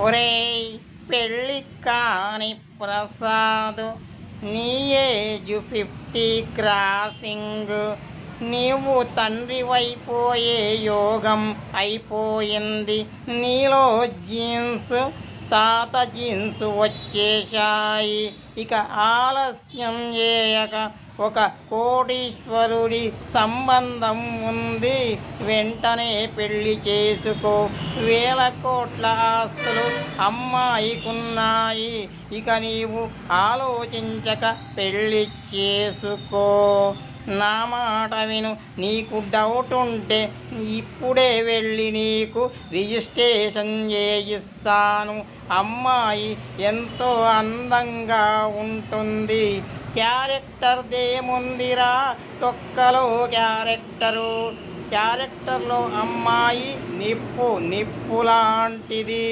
ఒరేయ్ పెళ్ళి కాని ప్రసాద్, నీ ఏజ్ 50 క్రాసింగ్. నీవు తండ్రివైపోయే యోగం అయిపోయింది. నీలో జీన్స్ తాత జీన్స్ వచ్చేశాయి. ఇక ఆలస్యం చేయక ఒక కోటీశ్వరుడి సంబంధం ఉంది, వెంటనే పెళ్లి చేసుకో. 1000 కోట్ల ఆస్తులు అమ్మాయికున్నాయి. ఇక నీవు ఆలోచించక పెళ్లి చేసుకో. నా మాట విను. నీకు డౌట్ ఉంటే ఇప్పుడే వెళ్ళి నీకు రిజిస్ట్రేషన్ చేయిస్తాను. అమ్మాయి ఎంతో అందంగా ఉంటుంది. క్యారెక్టర్ దేముందిరా, తొక్కలో క్యారెక్టర్లో అమ్మాయి నిప్పు లాంటిది.